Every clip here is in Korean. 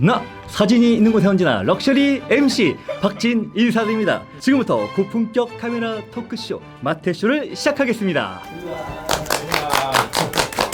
나 사진이 있는 곳에 언제나 럭셔리 MC 박진 인사드립니다. 지금부터 고품격 카메라 토크쇼 마태쇼를 시작하겠습니다.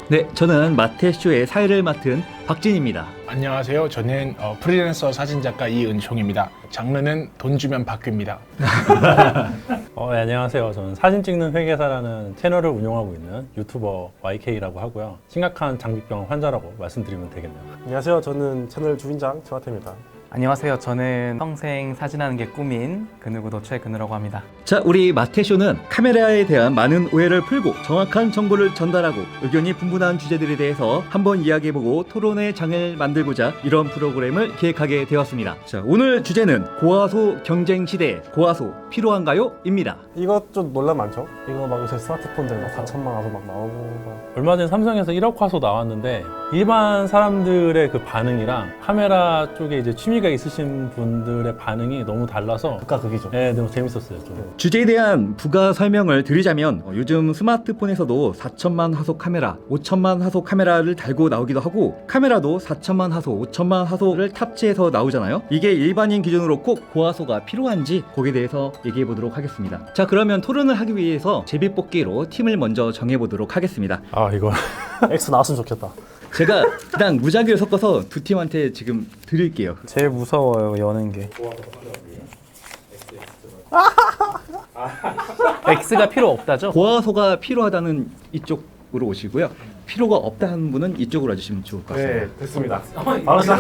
네, 저는 마태쇼의 사회를 맡은 박진입니다. 안녕하세요. 저는 프리랜서 사진작가 이은총입니다. 장르는 돈 주면 바뀝니다. 네, 안녕하세요. 저는 사진 찍는 회계사라는 채널을 운영하고 있는 유튜버 YK라고 하고요. 심각한 장비병 환자라고 말씀드리면 되겠네요. 안녕하세요. 저는 채널 주인장 최화태입니다. 안녕하세요. 저는 평생 사진하는 게 꿈인 그누구도 최근우라고 합니다. 자, 우리 마태쇼는 카메라에 대한 많은 오해를 풀고 정확한 정보를 전달하고 의견이 분분한 주제들에 대해서 한번 이야기해보고 토론의 장을 만들고자 이런 프로그램을 기획하게 되었습니다. 자, 오늘 주제는 고화소 경쟁 시대에 고화소 필요한가요? 입니다. 이것 좀 논란 많죠? 이거 막 요새 스마트폰들 막 4천만 와서 막 나오고 얼마 전에 삼성에서 1억 화소 나왔는데 일반 사람들의 그 반응이랑 카메라 쪽에 이제 취미가 있으신 분들의 반응이 너무 달라서 극과 극이죠. 네, 너무 재밌었어요. 좀. 주제에 대한 부가 설명을 드리자면 요즘 스마트폰에서도 4천만 화소 카메라, 5천만 화소 카메라를 달고 나오기도 하고 카메라도 4천만 화소, 5천만 화소를 탑재해서 나오잖아요. 이게 일반인 기준으로 꼭 고화소가 필요한지 거기에 대해서 얘기해 보도록 하겠습니다. 자, 그러면 토론을 하기 위해서 제비뽑기로 팀을 먼저 정해보도록 하겠습니다. 아, 이거 X 나왔으면 좋겠다. 제가 그냥 무작위로 섞어서 두 팀한테 지금 드릴게요. 제일 무서워요, 여는 게. X가 필요 없다죠? 고화소가 필요하다는 이쪽으로 오시고요. 필요가 없다는 분은 이쪽으로 와주시면 좋을 것 같습니다. 네, 됐습니다. 바로 시작.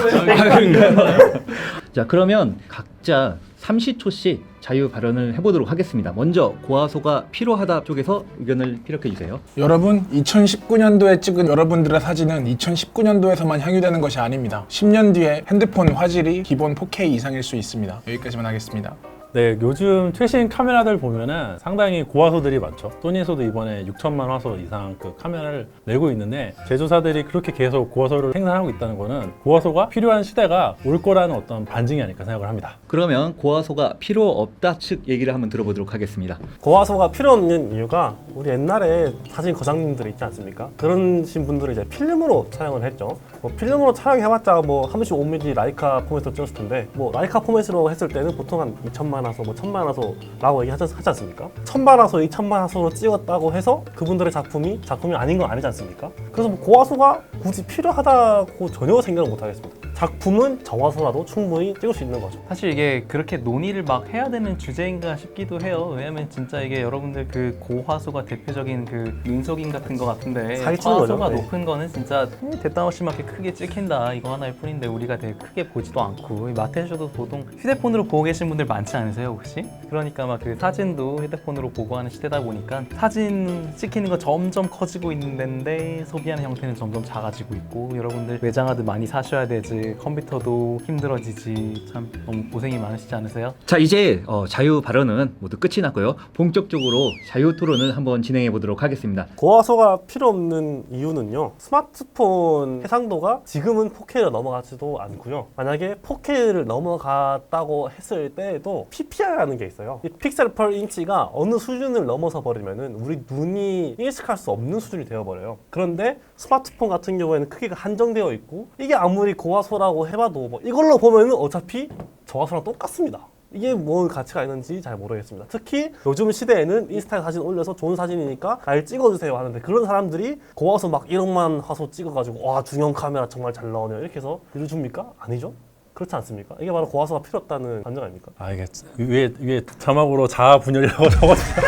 자, 그러면 각자 30초씩 자유 발언을 해보도록 하겠습니다. 먼저 고화소가 필요하다 쪽에서 의견을 피력해 주세요. 여러분, 2019년도에 찍은 여러분들의 사진은 2019년도에서만 향유되는 것이 아닙니다. 10년 뒤에 핸드폰 화질이 기본 4K 이상일 수 있습니다. 여기까지만 하겠습니다. 네, 요즘 최신 카메라들 보면은 상당히 고화소들이 많죠. 소니에서도 이번에 6천만 화소 이상 그 카메라를 내고 있는데 제조사들이 그렇게 계속 고화소를 생산하고 있다는 거는 고화소가 필요한 시대가 올 거라는 어떤 반증이 아닐까 생각을 합니다. 그러면 고화소가 필요 없다 측 얘기를 한번 들어보도록 하겠습니다. 고화소가 필요 없는 이유가 우리 옛날에 사진 거장님들 있지 않습니까? 그런 분들이 이제 필름으로 촬영을 했죠. 뭐 필름으로 촬영해봤자 뭐 35mm 라이카 포맷으로 찍었을 텐데 뭐 라이카 포맷으로 했을 때는 보통 한 2천만 화소, 뭐 1천만 화소라고 얘기하지 않습니까? 1,000만 화소, 2천만 화소로 찍었다고 해서 그분들의 작품이 아닌 건 아니지 않습니까? 그래서 뭐 고화소가 굳이 필요하다고 전혀 생각을 못 하겠습니다. 작품은 저화소라도 충분히 찍을 수 있는 거죠. 사실 이게 그렇게 논의를 막 해야 되는 주제인가 싶기도 해요. 왜냐면 진짜 이게 여러분들 그 고화소가 대표적인 그 눈속임 같은 거 같은데 사기치는 거죠. 화소가 네. 높은 거는 진짜 대담 없이 막 이렇게 크게 찍힌다 이거 하나일 뿐인데 우리가 되게 크게 보지도 않고 마태쇼도 보통 휴대폰으로 보고 계신 분들 많지 않으세요 혹시? 그러니까 막 그 사진도 휴대폰으로 보고 하는 시대다 보니까 사진 찍히는 거 점점 커지고 있는데 소비하는 형태는 점점 작아지고 있고 여러분들 외장하드 많이 사셔야 되지 컴퓨터도 힘들어지지 참 너무 고생이 많으시지 않으세요? 자, 이제 자유 발언은 모두 끝이 났고요. 본격적으로 자유 토론을 한번 진행해 보도록 하겠습니다. 고화소가 필요 없는 이유는요. 스마트폰 해상도가 지금은 4K로 넘어가지도 않고요. 만약에 4K를 넘어갔다고 했을 때에도 PPI라는 게 있어요. 이 픽셀 per 인치가 어느 수준을 넘어서 버리면은 우리 눈이 인식할 수 없는 수준이 되어버려요. 그런데 스마트폰 같은 경우에는 크기가 한정되어 있고 이게 아무리 고화소라고 해봐도 뭐 이걸로 보면은 어차피 저화소랑 똑같습니다. 이게 뭐 가치가 있는지 잘 모르겠습니다. 특히 요즘 시대에는 인스타에 사진 올려서 좋은 사진이니까 날 찍어주세요 하는데 그런 사람들이 고화소 막 1억만 화소 찍어가지고 와 중형 카메라 정말 잘 나오네요 이렇게 해서 뷰를 줍니까? 아니죠? 그렇지 않습니까? 이게 바로 고화소가 필요 없다는 반증 아닙니까? 아, 이게 위에 자막으로 자아 분열이라고 적었어요.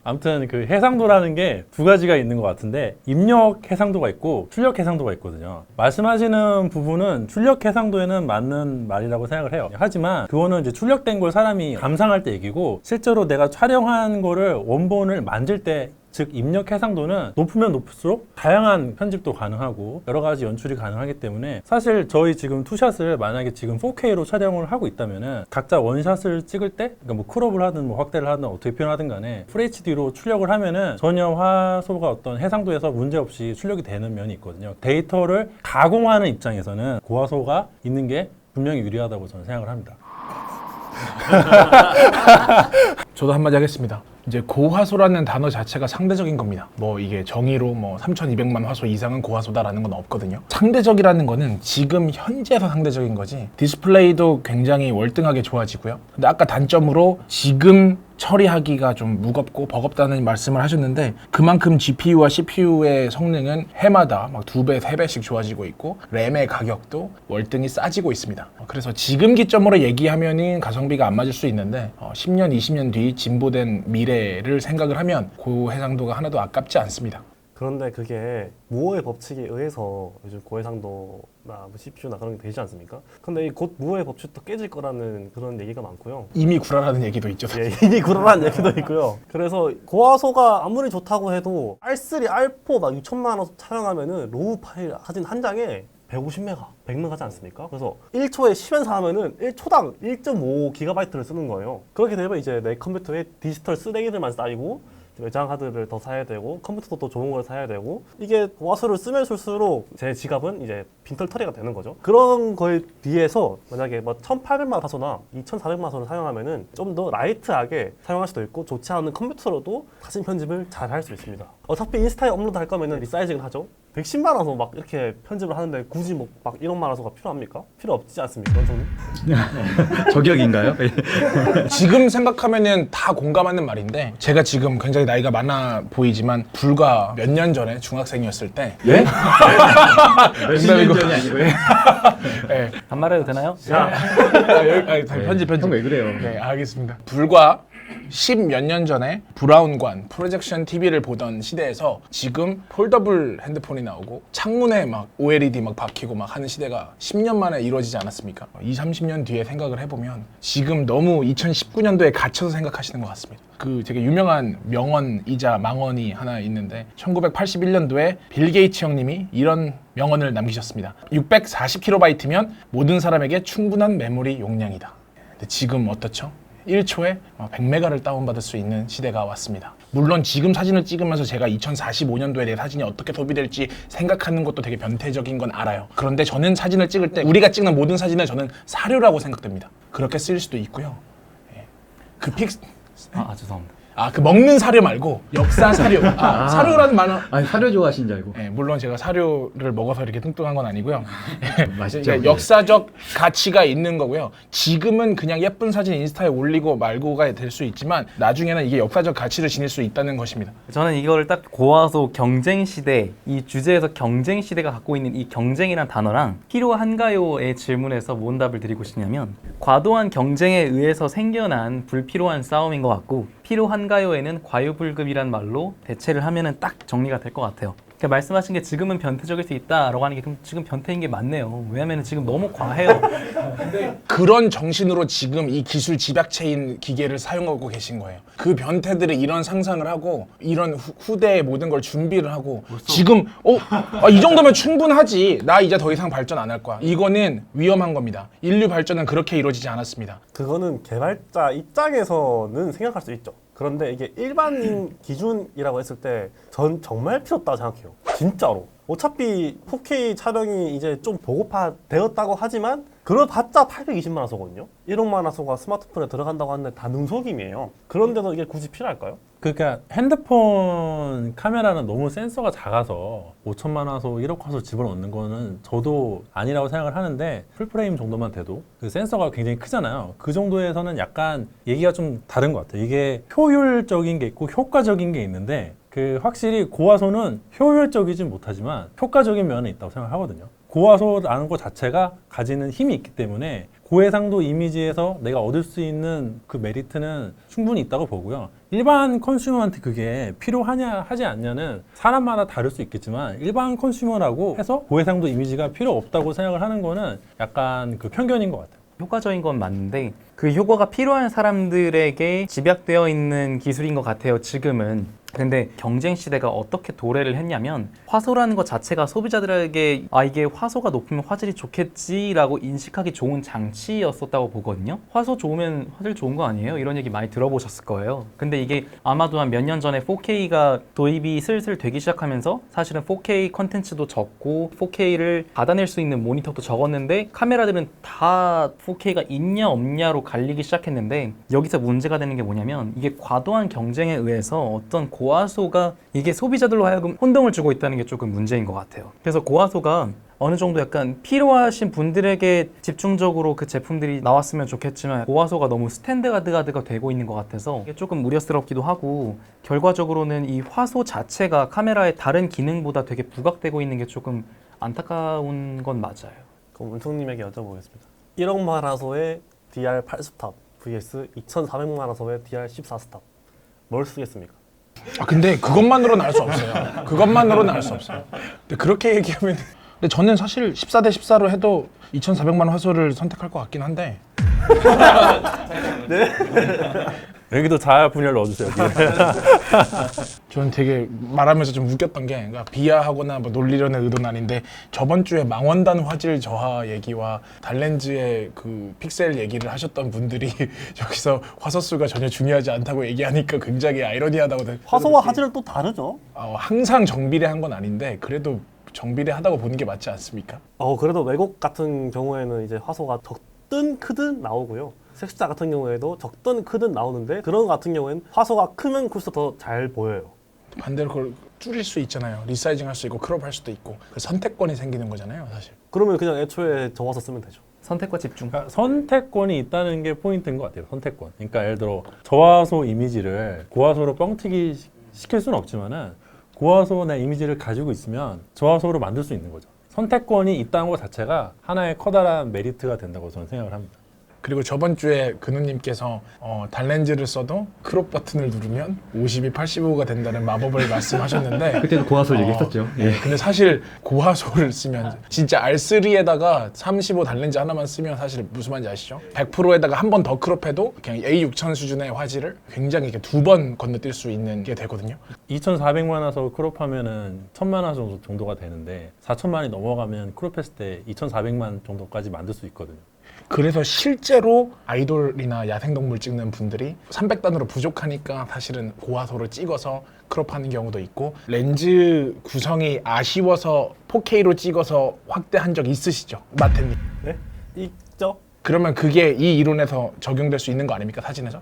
아무튼 그 해상도라는 게 두 가지가 있는 것 같은데 입력 해상도가 있고 출력 해상도가 있거든요. 말씀하시는 부분은 출력 해상도에는 맞는 말이라고 생각을 해요. 하지만 그거는 이제 출력된 걸 사람이 감상할 때 얘기고 실제로 내가 촬영한 거를 원본을 만질 때 즉 입력 해상도는 높으면 높을수록 다양한 편집도 가능하고 여러 가지 연출이 가능하기 때문에 사실 저희 지금 투샷을 만약에 지금 4K로 촬영을 하고 있다면은 각자 원샷을 찍을 때 그러니까 뭐 크롭을 하든 뭐 확대를 하든 어떻게 표현하든 간에 FHD로 출력을 하면은 전혀 화소가 어떤 해상도에서 문제없이 출력이 되는 면이 있거든요. 데이터를 가공하는 입장에서는 고화소가 있는 게 분명히 유리하다고 저는 생각을 합니다. 저도 한마디 하겠습니다. 이제 고화소라는 단어 자체가 상대적인 겁니다. 뭐 이게 정의로 뭐 3200만 화소 이상은 고화소다라는 건 없거든요. 상대적이라는 거는 지금 현재에서 상대적인 거지, 디스플레이도 굉장히 월등하게 좋아지고요. 근데 아까 단점으로 지금 처리하기가 좀 무겁고 버겁다는 말씀을 하셨는데, 그만큼 GPU와 CPU의 성능은 해마다 막 2배, 3배씩 좋아지고 있고 램의 가격도 월등히 싸지고 있습니다. 그래서 지금 기점으로 얘기하면은 가성비가 안 맞을 수 있는데 10년, 20년 뒤 진보된 미래를 생각을 하면 고해상도가 하나도 아깝지 않습니다. 그런데 그게 무어의 법칙에 의해서 요즘 고해상도나 뭐 CPU나 그런 게 되지 않습니까? 근데 곧 무어의 법칙도 깨질 거라는 그런 얘기가 많고요. 이미 구라라는 얘기도 있죠. 예, 이미 구라라는 얘기도 있고요. 그래서 고화소가 아무리 좋다고 해도 R3, R4 막 6천만 원 촬영하면은 로우 파일 사진 한 장에 150메가, 100메가 하지 않습니까? 그래서 1초에 쉬면서 하면은 1초당 1.5GB를 쓰는 거예요. 그렇게 되면 이제 내 컴퓨터에 디지털 쓰레기들만 쌓이고 외장 하드를 더 사야 되고 컴퓨터도 또 좋은 걸 사야 되고, 이게 고화소를 쓰면 쓸수록 제 지갑은 이제 빈털터리가 되는 거죠. 그런 거에 비해서 만약에 뭐 1800만 화소나 2400만 화소를 사용하면은 좀 더 라이트하게 사용할 수도 있고, 좋지 않은 컴퓨터로도 사진 편집을 잘 할 수 있습니다. 어차피 인스타에 업로드 할 거면은 리사이징을 하죠. 110만 화소 막 이렇게 편집을 하는데 굳이 뭐 막 1억만 화소가 필요합니까? 필요 없지 않습니까, 저는? 저격인가요? 지금 생각하면은 다 공감하는 말인데, 제가 지금 굉장히 나이가 많아 보이지만 불과 몇 년 전에 중학생이었을 때 예? 몇십 년 전이 아니고요. 네. 반말해도 되나요? 편집. 형 왜 그래요? 네, 알겠습니다. 불과 10 몇 년 전에 브라운관 프로젝션 TV를 보던 시대에서 지금 폴더블 핸드폰이 나오고 창문에 막 OLED 막 박히고 막 하는 시대가 10년 만에 이루어지지 않았습니까? 20, 30년 뒤에 생각을 해보면 지금 너무 2019년도에 갇혀서 생각하시는 것 같습니다. 그 되게 유명한 명언이자 망언이 하나 있는데, 1981년도에 빌 게이츠 형님이 이런 명언을 남기셨습니다. 640kb면 모든 사람에게 충분한 메모리 용량이다. 근데 지금 어떻죠? 1초에 100메가를 다운받을 수 있는 시대가 왔습니다. 물론 지금 사진을 찍으면서 제가 2045년도에 내 사진이 어떻게 소비될지 생각하는 것도 되게 변태적인 건 알아요. 그런데 저는 사진을 찍을 때 우리가 찍는 모든 사진은 저는 사료라고 생각됩니다. 그렇게 쓸 수도 있고요. 그 죄송합니다. 그 먹는 사료 말고 역사 사료. 사료라는 말은 아니 사료 좋아하신 줄 알고. 물론 제가 사료를 먹어서 이렇게 뚱뚱한 건 아니고요. 맛있죠. 그러니까 역사적 가치가 있는 거고요. 지금은 그냥 예쁜 사진 인스타에 올리고 말고가 될 수 있지만 나중에는 이게 역사적 가치를 지닐 수 있다는 것입니다. 저는 이거를 딱 고화소 경쟁 시대, 이 주제에서 경쟁 시대가 갖고 있는 이 경쟁이란 단어랑 필요한가요의 질문에서 뭔 답을 드리고 싶냐면, 과도한 경쟁에 의해서 생겨난 불필요한 싸움인 것 같고, 필요한가요에는 과유불급이란 말로 대체를 하면은 딱 정리가 될 것 같아요. 그러니까 말씀하신 게 지금은 변태적일 수 있다라고 하는 게 그럼 지금 변태인 게 맞네요. 왜냐면 지금 너무 과해요. 그런 정신으로 지금 이 기술 집약체인 기계를 사용하고 계신 거예요. 그 변태들이 이런 상상을 하고 이런 후대의 모든 걸 준비를 하고 지금 이 정도면 충분하지, 나 이제 더 이상 발전 안 할 거야, 이거는 위험한 겁니다. 인류 발전은 그렇게 이루어지지 않았습니다. 그거는 개발자 입장에서는 생각할 수 있죠. 그런데 이게 일반인 기준이라고 했을 때 전 정말 필요 없다고 생각해요. 진짜로. 어차피 4K 촬영이 이제 좀 보급화되었다고 하지만 그래봤자 820만 화소거든요. 1억만 화소가 스마트폰에 들어간다고 하는데 다 능소김이에요. 그런데도 이게 굳이 필요할까요? 그러니까 핸드폰 카메라는 너무 센서가 작아서 5천만 화소, 1억 화소 집어넣는 거는 저도 아니라고 생각을 하는데, 풀프레임 정도만 돼도 그 센서가 굉장히 크잖아요. 그 정도에서는 약간 얘기가 좀 다른 것 같아요. 이게 효율적인 게 있고 효과적인 게 있는데, 확실히 고화소는 효율적이진 못하지만 효과적인 면은 있다고 생각하거든요. 고화소라는 것 자체가 가지는 힘이 있기 때문에 고해상도 이미지에서 내가 얻을 수 있는 그 메리트는 충분히 있다고 보고요. 일반 컨슈머한테 그게 필요하냐 하지 않냐는 사람마다 다를 수 있겠지만, 일반 컨슈머라고 해서 고해상도 이미지가 필요 없다고 생각을 하는 거는 약간 그 편견인 것 같아요. 효과적인 건 맞는데 그 효과가 필요한 사람들에게 집약되어 있는 기술인 것 같아요. 지금은 근데 경쟁 시대가 어떻게 도래를 했냐면 화소라는 것 자체가 소비자들에게 이게 화소가 높으면 화질이 좋겠지라고 인식하기 좋은 장치였었다고 보거든요. 화소 좋으면 화질 좋은 거 아니에요? 이런 얘기 많이 들어보셨을 거예요. 근데 이게 아마도 한 몇 년 전에 4K가 도입이 슬슬 되기 시작하면서 사실은 4K 컨텐츠도 적고 4K를 받아낼 수 있는 모니터도 적었는데 카메라들은 다 4K가 있냐 없냐로 갈리기 시작했는데 여기서 문제가 되는 게 뭐냐면 이게 과도한 경쟁에 의해서 어떤 고화소가 이게 소비자들로 하여금 혼동을 주고 있다는 게 조금 문제인 것 같아요. 그래서 고화소가 어느 정도 약간 필요하신 분들에게 집중적으로 그 제품들이 나왔으면 좋겠지만 고화소가 너무 스탠다드가 되고 있는 것 같아서 이게 조금 우려스럽기도 하고 결과적으로는 이 화소 자체가 카메라의 다른 기능보다 되게 부각되고 있는 게 조금 안타까운 건 맞아요. 그럼 은총님에게 여쭤보겠습니다. 1억만 화소의 DR8 스탑 vs 2,400만 화소의 DR14 스탑 뭘 쓰겠습니까? 근데 그것만으로는 알 수 없어요. 그것만으로는 알 수 없어요. 근데 그렇게 얘기하면 근데 저는 사실 14대 14로 해도 2,400만 화소를 선택할 것 같긴 한데 여기도 자아 분열 넣어주세요. 저는 되게 말하면서 좀 웃겼던 게 그러니까 비하하거나 뭐 놀리려는 의도는 아닌데 저번 주에 망원단 화질 저하 얘기와 달렌즈의 그 픽셀 얘기를 하셨던 분들이 여기서 화소수가 전혀 중요하지 않다고 얘기하니까 굉장히 아이러니하다고 화소와 화질은 또 다르죠. 항상 정비례한 건 아닌데 그래도 정비례하다고 보는 게 맞지 않습니까? 그래도 외국 같은 경우에는 이제 화소가 적든 크든 나오고요. 색숫자 같은 경우에도 적든 크든 나오는데 그런 거 같은 경우에는 화소가 크면 클수록 더 잘 보여요. 반대로 그걸 줄일 수 있잖아요. 리사이징 할 수 있고 크롭 할 수도 있고 그 선택권이 생기는 거잖아요, 사실. 그러면 그냥 애초에 저화소 쓰면 되죠. 선택과 집중. 그러니까 선택권이 있다는 게 포인트인 것 같아요. 선택권. 그러니까 예를 들어 저화소 이미지를 고화소로 뻥튀기 시킬 수는 없지만은 고화소 내 이미지를 가지고 있으면 저화소로 만들 수 있는 거죠. 선택권이 있다는 것 자체가 하나의 커다란 메리트가 된다고 저는 생각을 합니다. 그리고 저번 주에 근우님께서 달렌즈를 써도 크롭 버튼을 누르면 50이 85가 된다는 마법을 말씀하셨는데 그때도 고화소 얘기했었죠. 예. 근데 사실 고화소를 쓰면 진짜 R3에다가 35 달렌즈 하나만 쓰면 사실 무슨 말인지 아시죠? 100%에다가 한 번 더 크롭해도 그냥 A6000 수준의 화질을 굉장히 이렇게 2번 건너뛸 수 있는 게 되거든요. 2,400만 화소 크롭하면은 1,000만 화소 정도가 되는데 4,000만이 넘어가면 크롭했을 때 2,400만 정도까지 만들 수 있거든요. 그래서 실제로 아이돌이나 야생동물 찍는 분들이 300단으로 부족하니까 사실은 고화소를 찍어서 크롭하는 경우도 있고 렌즈 구성이 아쉬워서 4K로 찍어서 확대한 적 있으시죠? 마태님. 네? 있죠. 그러면 그게 이 이론에서 적용될 수 있는 거 아닙니까? 사진에서?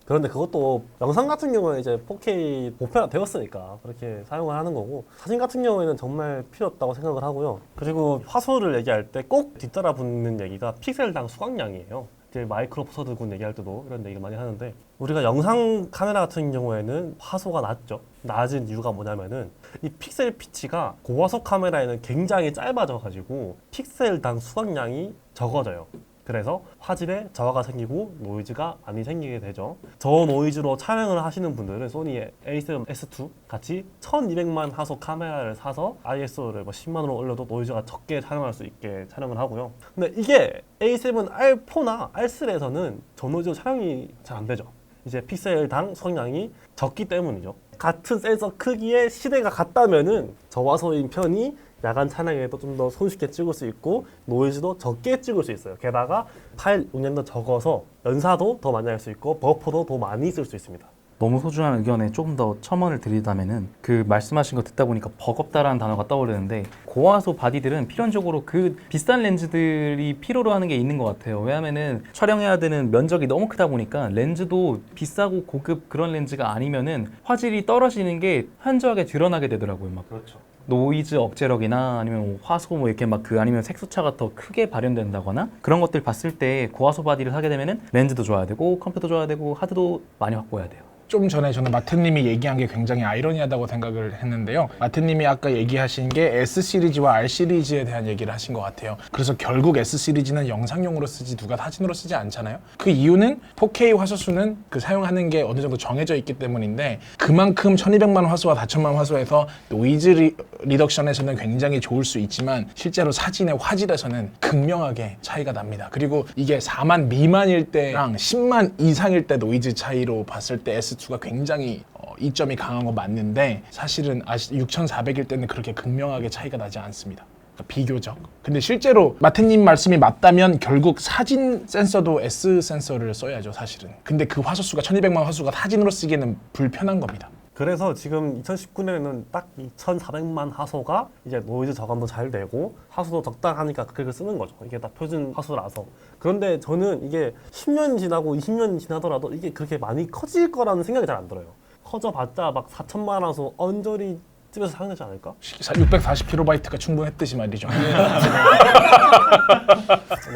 그런데 그것도 영상 같은 경우에 이제 4K 보편화 되었으니까 그렇게 사용을 하는 거고 사진 같은 경우에는 정말 필요 없다고 생각을 하고요. 그리고 화소를 얘기할 때 꼭 뒤따라 붙는 얘기가 픽셀당 수강량이에요. 이제 마이크로 포터 군 얘기할 때도 이런 얘기를 많이 하는데 우리가 영상 카메라 같은 경우에는 화소가 낮죠. 낮은 이유가 뭐냐면은 이 픽셀 피치가 고화소 카메라에는 굉장히 짧아져 가지고 픽셀당 수강량이 적어져요. 그래서 화질에 저하가 생기고 노이즈가 많이 생기게 되죠. 저 노이즈로 촬영을 하시는 분들은 소니 A7 S2 같이 1200만 화소 카메라를 사서 ISO를 10만 원으로 올려도 노이즈가 적게 촬영할 수 있게 촬영을 하고요. 근데 이게 A7 R4나 R3에서는 저 노이즈로 촬영이 잘 안 되죠. 이제 픽셀당 수강량이 적기 때문이죠. 같은 센서 크기의 시대가 같다면은 저화소인 편이 야간 촬영에도 좀 더 손쉽게 찍을 수 있고 노이즈도 적게 찍을 수 있어요. 게다가 파일 용량도 적어서 연사도 더 많이 할 수 있고 버퍼도 더 많이 쓸 수 있습니다. 너무 소중한 의견에 조금 더 첨언을 드리자면은 그 말씀하신 거 듣다 보니까 버겁다라는 단어가 떠오르는데 고화소 바디들은 필연적으로 그 비싼 렌즈들이 필요로 하는 게 있는 것 같아요. 왜냐면은 촬영해야 되는 면적이 너무 크다 보니까 렌즈도 비싸고 고급 그런 렌즈가 아니면은 화질이 떨어지는 게 현저하게 드러나게 되더라고요. 막 그렇죠. 노이즈 억제력이나 아니면 화소 뭐 이렇게 막 그 아니면 색소차가 더 크게 발현된다거나 그런 것들 봤을 때 고화소 바디를 사게 되면은 렌즈도 좋아야 되고 컴퓨터 좋아야 되고 하드도 많이 바꿔야 돼요. 좀 전에 저는 마트님이 얘기한 게 굉장히 아이러니하다고 생각을 했는데요. 마트님이 아까 얘기하신 게 S 시리즈와 R 시리즈에 대한 얘기를 하신 것 같아요. 그래서 결국 S 시리즈는 영상용으로 쓰지 누가 사진으로 쓰지 않잖아요. 그 이유는 4K 화소수는 그 사용하는 게 어느 정도 정해져 있기 때문인데 그만큼 1200만 화소와 4000만 화소에서 노이즈 리덕션에서는 굉장히 좋을 수 있지만 실제로 사진의 화질에서는 극명하게 차이가 납니다. 그리고 이게 4만 미만일 때랑 10만 이상일 때 노이즈 차이로 봤을 때 S2 화소수가 굉장히 이점이 강한 거 맞는데 사실은 6400일 때는 그렇게 극명하게 차이가 나지 않습니다. 그러니까 비교적. 근데 실제로 마태님 말씀이 맞다면 결국 사진 센서도 S 센서를 써야죠, 사실은. 근데 그 화소수가 1200만 화소가 사진으로 쓰기에는 불편한 겁니다. 그래서 지금 2019년에는 딱 2,400만 화소가 이제 노이즈 저감도 잘 되고 화소도 적당하니까 그걸 쓰는 거죠. 이게 다 표준 화소라서. 그런데 저는 이게 10년이 지나고 20년이 지나더라도 이게 그렇게 많이 커질 거라는 생각이 잘 안 들어요. 커져봤자 막 4천만 화소 언저리 집에서 사는 거지 않을까? 640kB가 충분했듯이 말이죠.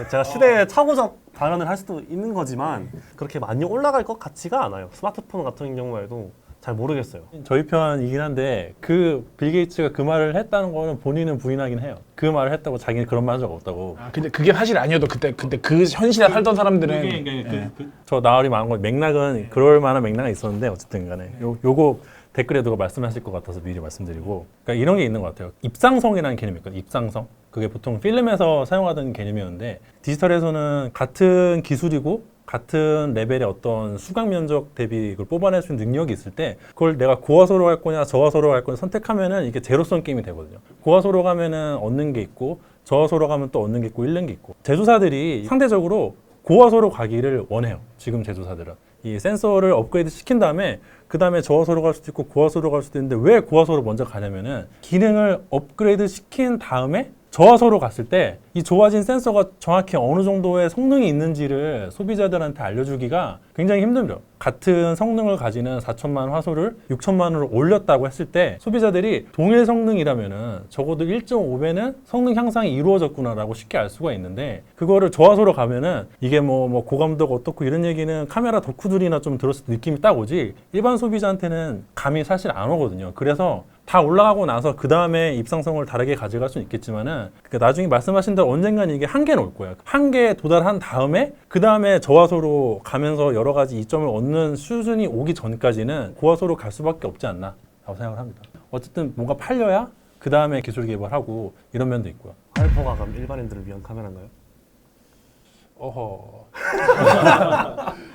제가 시대의 착오적 발언을 할 수도 있는 거지만 그렇게 많이 올라갈 것 같지가 않아요. 스마트폰 같은 경우에도 잘 모르겠어요. 저희 편이긴 한데 그 빌 게이츠가 그 말을 했다는 거는 본인은 부인하긴 해요. 그 말을 했다고 자기는 그런 말 한 적 없다고. 근데 그게 사실 아니어도 그때 그 현실에 살던 사람들은 저 나얼이 많은 건 맥락은 그럴 만한 맥락이 있었는데 어쨌든 간에 요거 댓글에 누가 말씀하실 것 같아서 미리 말씀드리고, 그러니까 이런 게 있는 것 같아요. 입상성이라는 개념이 있거든요. 입상성. 그게 보통 필름에서 사용하던 개념이었는데 디지털에서는 같은 기술이고 같은 레벨의 어떤 수강 면적 대비 그걸 뽑아낼 수 있는 능력이 있을 때 그걸 내가 고화소로 갈 거냐 저화소로 갈 거냐 선택하면은 이게 제로섬 게임이 되거든요. 고화소로 가면은 얻는 게 있고 저화소로 가면 또 얻는 게 있고 잃는 게 있고, 제조사들이 상대적으로 고화소로 가기를 원해요. 지금 제조사들은 이 센서를 업그레이드 시킨 다음에 그 다음에 저화소로 갈 수도 있고 고화소로 갈 수도 있는데 왜 고화소로 먼저 가냐면은 기능을 업그레이드 시킨 다음에 저화소로 갔을 때 이 좋아진 센서가 정확히 어느 정도의 성능이 있는지를 소비자들한테 알려주기가 굉장히 힘듭니다. 같은 성능을 가지는 4천만 화소를 6천만으로 올렸다고 했을 때 소비자들이 동일 성능이라면은 적어도 1.5배는 성능 향상이 이루어졌구나라고 쉽게 알 수가 있는데, 그거를 저화소로 가면은 이게 뭐 고감도가 어떻고 이런 얘기는 카메라 덕후들이나 좀 들었을 때 느낌이 딱 오지 일반 소비자한테는 감이 사실 안 오거든요. 그래서 다 올라가고 나서 그 다음에 입상성을 다르게 가져갈 수는 있겠지만은 그러니까 나중에 말씀하신 대로 언젠간 이게 한계는 올 거예요. 한계에 도달한 다음에 그 다음에 저화소로 가면서 여러 가지 이점을 얻는 수준이 오기 전까지는 고화소로 갈 수밖에 없지 않나 라고 생각을 합니다. 어쨌든 뭔가 팔려야 그 다음에 기술 개발하고 이런 면도 있고요. 알파가 그럼 일반인들을 위한 카메라인가요? 어허.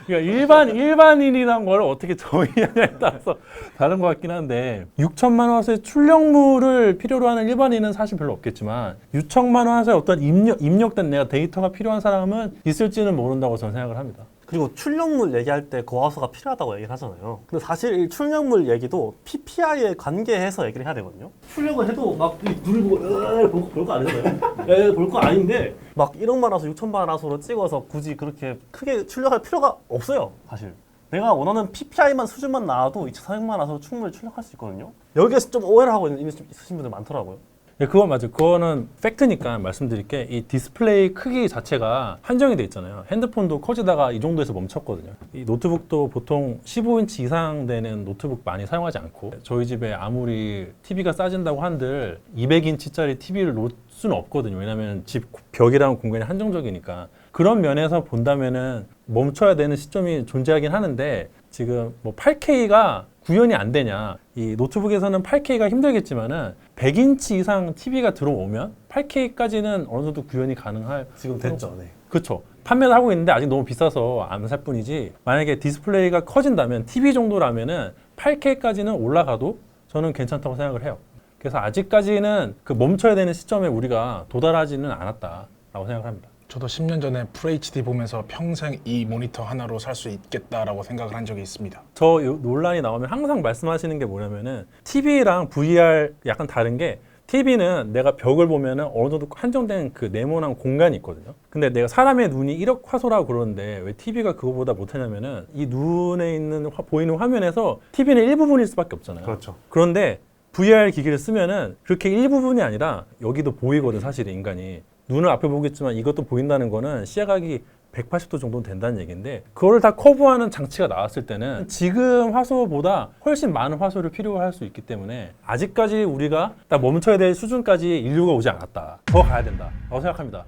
그러니까 일반인이란 걸 어떻게 정의하냐에 따라서 다른 것 같긴 한데 6천만 화소의 출력물을 필요로 하는 일반인은 사실 별로 없겠지만 6천만 화소의 어떤 입력된 내가 데이터가 필요한 사람은 있을지는 모른다고 저는 생각을 합니다. 그리고 출력물 얘기할 때 고화소가 필요하다고 얘기를 하잖아요. 근데 사실 이 출력물 얘기도 PPI에 관계해서 얘기를 해야 되거든요. 출력을 해도 막 눈을 보고 볼 거 아니잖아요. 볼 거 아닌데 막 1억만 화소, 6천만 화소로 찍어서 굳이 그렇게 크게 출력할 필요가 없어요. 사실 내가 원하는 PPI만 수준만 나와도 2,400만 화소로 충분히 출력할 수 있거든요. 여기에서 좀 오해를 하고 있으신 분들 많더라고요. 네, 그건 맞아요. 그거는 팩트니까 말씀드릴게, 이 디스플레이 크기 자체가 한정이 돼 있잖아요. 핸드폰도 커지다가 이 정도에서 멈췄거든요. 이 노트북도 보통 15인치 이상 되는 노트북 많이 사용하지 않고, 저희 집에 아무리 TV가 싸진다고 한들 200인치짜리 TV를 놓을 수는 없거든요. 왜냐면 집 벽이랑 공간이 한정적이니까. 그런 면에서 본다면은 멈춰야 되는 시점이 존재하긴 하는데, 지금 뭐 8K가 구현이 안 되냐, 이 노트북에서는 8K가 힘들겠지만은 100인치 이상 TV가 들어오면 8K까지는 어느 정도 구현이 가능할. 지금 됐죠. 네. 그렇죠. 판매를 하고 있는데 아직 너무 비싸서 안 살 뿐이지, 만약에 디스플레이가 커진다면 TV 정도라면은 8K까지는 올라가도 저는 괜찮다고 생각을 해요. 그래서 아직까지는 그 멈춰야 되는 시점에 우리가 도달하지는 않았다라고 생각을 합니다. 저도 10년 전에 FHD 보면서 평생 이 모니터 하나로 살 수 있겠다라고 생각을 한 적이 있습니다. 저 논란이 나오면 항상 말씀하시는 게 뭐냐면은 TV랑 VR 약간 다른 게, TV는 내가 벽을 보면은 어느 정도 한정된 그 네모난 공간이 있거든요. 근데 내가 사람의 눈이 1억 화소라고 그러는데 왜 TV가 그거보다 못하냐면은 이 눈에 있는 보이는 화면에서 TV는 일부분일 수밖에 없잖아요. 그렇죠. 그런데 VR 기기를 쓰면은 그렇게 일부분이 아니라 여기도 보이거든, 사실 인간이. 눈을 앞에 보겠지만 이것도 보인다는 거는 시야각이 180도 정도는 된다는 얘기인데, 그거를 다 커버하는 장치가 나왔을 때는 지금 화소보다 훨씬 많은 화소를 필요로 할 수 있기 때문에 아직까지 우리가 딱 멈춰야 될 수준까지 인류가 오지 않았다. 더 가야 된다 라고 생각합니다.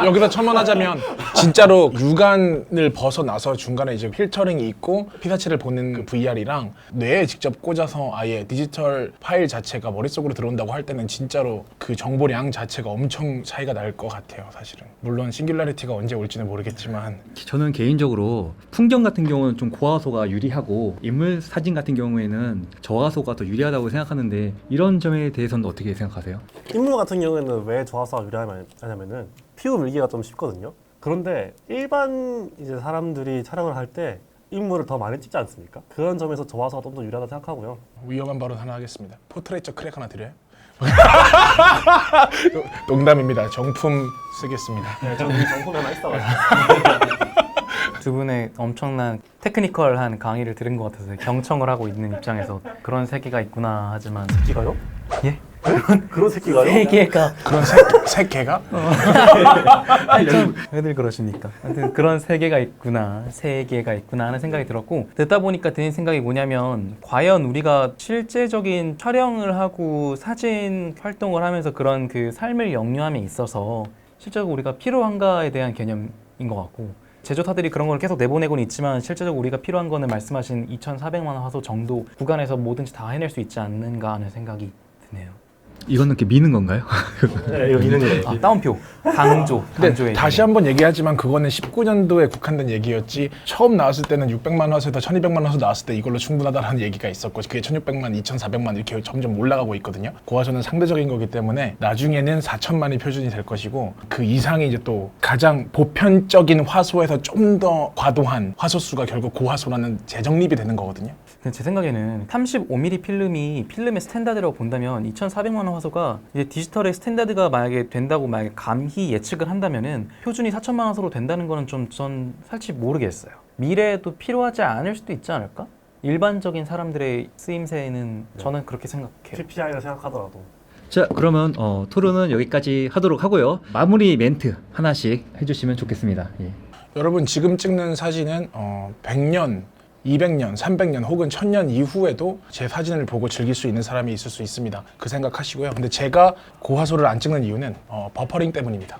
여기서 첨언하자면 진짜로 육안을 벗어나서 중간에 이제 필터링이 있고 피사체를 보는 그 VR이랑 뇌에 직접 꽂아서 아예 디지털 파일 자체가 머릿속으로 들어온다고 할 때는 진짜로 그 정보량 자체가 엄청 차이가 날 것 같아요, 사실은. 물론 싱귤라리티가 언제 올지는 모르겠지만 저는 개인적으로 풍경 같은 경우는 좀 고화소가 유리하고 인물 사진 같은 경우에는 저화소가 더 유리하다고 생각하는데 이런 점에 대해서는 어떻게 생각하세요? 인물 같은 경우에는 왜 저하수가 유리하냐면은 피부 밀기가 좀 쉽거든요. 그런데 일반 이제 사람들이 촬영을 할 때 인물을 더 많이 찍지 않습니까? 그런 점에서 저하수가 좀 더 유리하다 생각하고요. 위험한 발언 하나 하겠습니다. 포트레이처 크랙 하나 드려요? 농담입니다. 정품 쓰겠습니다. 네, 저는 이 정품이 하나 있어가지고. 두 분의 엄청난 테크니컬한 강의를 들은 것 같아서 경청을 하고 있는 입장에서 그런 세계가 있구나 하지만 새끼가요? 예? 그런 새끼가요? 세계가 그런 새 개가? 왜들 그러십니까? 아무튼 그런 세계가 있구나 하는 생각이 들었고 듣다 보니까 드는 생각이 뭐냐면 과연 우리가 실제적인 촬영을 하고 사진 활동을 하면서 그런 그 삶을 영유함에 있어서 실제로 우리가 필요한가에 대한 개념인 것 같고 제조사들이 그런 걸 계속 내보내고는 있지만 실제적으로 우리가 필요한 거는 말씀하신 2,400만 화소 정도 구간에서 뭐든지 다 해낼 수 있지 않는가 하는 생각이 드네요. 이거는 이렇게 미는 건가요? 네, 이거 있는 얘기. 아, 다운표, 강조의 다시 한번 얘기하지만 그거는 19년도에 국한된 얘기였지 처음 나왔을 때는 600만 화소에서 1200만 화소 나왔을 때 이걸로 충분하다라는 얘기가 있었고 그게 1600만, 2400만 이렇게 점점 올라가고 있거든요. 고화소는 상대적인 거기 때문에 나중에는 4000만이 표준이 될 것이고 그 이상이 이제 또 가장 보편적인 화소에서 좀 더 과도한 화소수가 결국 고화소라는 재정립이 되는 거거든요. 근데 제 생각에는 35mm 필름이 필름의 스탠다드라고 본다면 2,400만 원 화소가 이제 디지털의 스탠다드가 만약에 된다고 만약에 감히 예측을 한다면은 표준이 4천만 화소로 된다는 거는 좀 전 사실 모르겠어요. 미래에도 필요하지 않을 수도 있지 않을까? 일반적인 사람들의 쓰임새는 저는 그렇게 생각해요. PPI라 생각하더라도. 자, 그러면 토론은 여기까지 하도록 하고요. 마무리 멘트 하나씩 해주시면 좋겠습니다. 예. 여러분 지금 찍는 사진은 100년 200년, 300년 혹은 1000년 이후에도 제 사진을 보고 즐길 수 있는 사람이 있을 수 있습니다. 그 생각하시고요. 근데 제가 고화소를 안 찍는 이유는 버퍼링 때문입니다.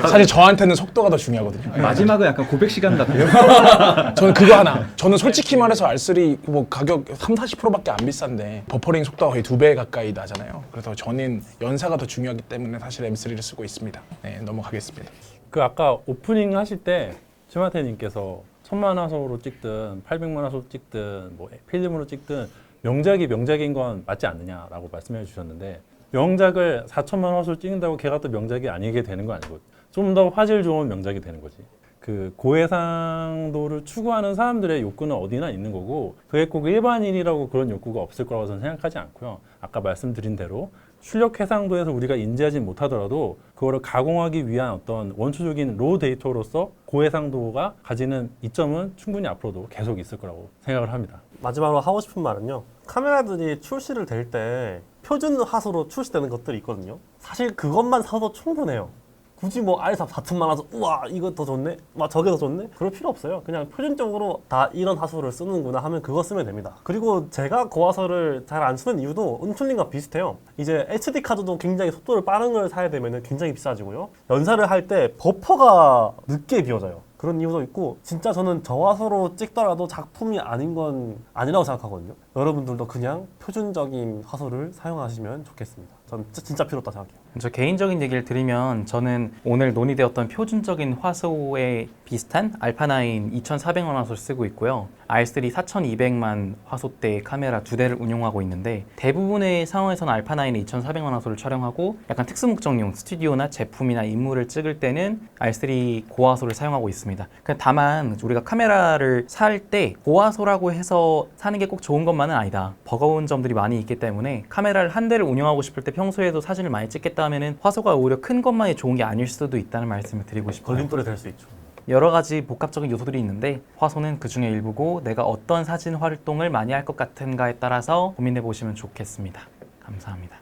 사실 저한테는 속도가 더 중요하거든요. 마지막은 약간 고백 시간 같아요. 저는 그거 하나. 저는 솔직히 말해서 R3 뭐 가격 30-40%밖에 안 비싼데 버퍼링 속도가 거의 2배 가까이 나잖아요. 그래서 저는 연사가 더 중요하기 때문에 사실 M3를 쓰고 있습니다. 네, 넘어가겠습니다. 그 아까 오프닝 하실 때 최마태님께서 1000만 화소로 찍든 800만 화소로 찍든 뭐 필름으로 찍든 명작이 명작인 건 맞지 않느냐라고 말씀해 주셨는데 명작을 4천만 화소로 찍는다고 걔가 또 명작이 아니게 되는 거 아니고 좀 더 화질 좋은 명작이 되는 거지. 그 고해상도를 추구하는 사람들의 욕구는 어디나 있는 거고 그게 꼭 일반인이라고 그런 욕구가 없을 거라고 저는 생각하지 않고요. 아까 말씀드린 대로 출력 해상도에서 우리가 인지하지 못하더라도 그거를 가공하기 위한 어떤 원초적인 로우 데이터로서 고해상도가 가지는 이점은 충분히 앞으로도 계속 있을 거라고 생각을 합니다. 마지막으로 하고 싶은 말은요. 카메라들이 출시를 될 때 표준 화소로 출시되는 것들이 있거든요. 사실 그것만 사도 충분해요. 굳이 뭐 R3 4천만 화소 우와 이거 더 좋네? 막 저게 더 좋네? 그럴 필요 없어요. 그냥 표준적으로 다 이런 화소를 쓰는구나 하면 그거 쓰면 됩니다. 그리고 제가 고화소를 잘 안 쓰는 이유도 은툴님과 비슷해요. 이제 SD 카드도 굉장히 속도를 빠른 걸 사야 되면 굉장히 비싸지고요. 연사를 할 때 버퍼가 늦게 비워져요. 그런 이유도 있고 진짜 저는 저화소로 찍더라도 작품이 아닌 건 아니라고 생각하거든요. 여러분들도 그냥 표준적인 화소를 사용하시면 좋겠습니다. 저는 진짜 필요 없다 생각해요. 저 개인적인 얘기를 드리면 저는 오늘 논의되었던 표준적인 화소에 비슷한 알파9 2400만 화소를 쓰고 있고요. R3 4200만 화소대 카메라 2대를 운용하고 있는데 대부분의 상황에서는 알파9 2400만 화소를 촬영하고 약간 특수 목적용 스튜디오나 제품이나 인물을 찍을 때는 R3 고화소를 사용하고 있습니다. 다만 우리가 카메라를 살 때 고화소라고 해서 사는 게 꼭 좋은 것만은 아니다. 버거운 점들이 많이 있기 때문에 카메라를 한 대를 운영하고 싶을 때 평소에도 사진을 많이 찍겠다 하면은 화소가 오히려 큰 것만이 좋은 게 아닐 수도 있다는 말씀을 드리고 싶어요. 걸림돌이 될 수 있죠. 여러 가지 복합적인 요소들이 있는데 화소는 그 중에 일부고 내가 어떤 사진 활동을 많이 할 것 같은가에 따라서 고민해 보시면 좋겠습니다. 감사합니다.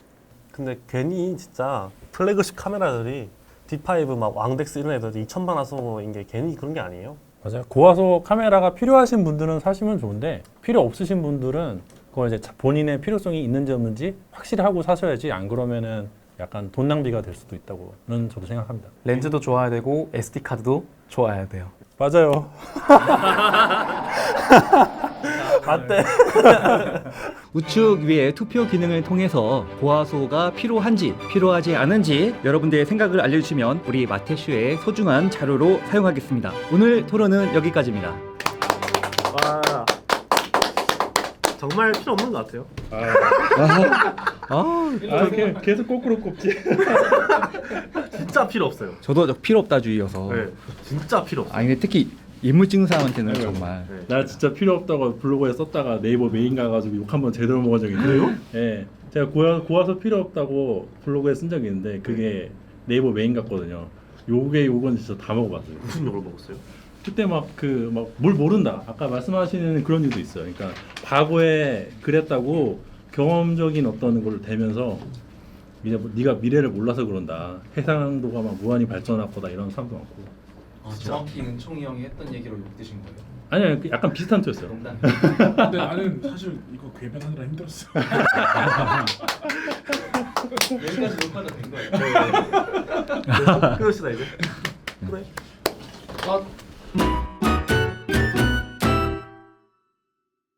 근데 괜히 진짜 플래그십 카메라들이 D5 막 왕덱스 이런 애들 2000만 화소인 게 괜히 그런 게 아니에요. 맞아요. 고화소 카메라가 필요하신 분들은 사시면 좋은데 필요 없으신 분들은 그걸 이제 본인의 필요성이 있는지 없는지 확실히 하고 사셔야지 안 그러면은 약간 돈 낭비가 될 수도 있다고는 저도 생각합니다. 렌즈도 좋아야 되고 SD 카드도 좋아야 돼요. 맞아요. 맞대. 우측 위에 투표 기능을 통해서 고화소가 필요한지 필요하지 않은지 여러분들의 생각을 알려주시면 우리 마테슈의 소중한 자료로 사용하겠습니다. 오늘 토론은 여기까지입니다. 와. 정말 필요 없는 것 같아요. 계속 거꾸로 꼽지. 진짜 필요 없어요. 저도 필요 없다주의여서. 네, 진짜 필요 없어요. 아니 근데 특히 인물증 사람한테는 정말. 네. 나 진짜 필요 없다고 블로그에 썼다가 네이버 메인 가가지고 욕 한번 제대로 먹은 적이 있어요. 예, 제가 고화소 필요 없다고 블로그에 쓴 적이 있는데 그게 네이버 메인 갔거든요. 욕은 진짜 다 먹어봤어요. 무슨 욕을 먹었어요? 그때 막 뭘 모른다. 아까 말씀하시는 그런 일도 있어요. 그러니까 과거에 그랬다고 경험적인 어떤 걸 대면서 이제 네가 미래를 몰라서 그런다. 해상도가 막 무한히 발전할 거다 이런 사람도 많고. 정확히 은총이 형이 했던 얘기로 욕 드신 거예요? 아니요, 약간 비슷한 투였어요. 농담. 근데 나는 사실 이거 궤변하느라 힘들었어. 여기까지 녹화가 된 거예요. 끊읍시다 이제. 그래. 아,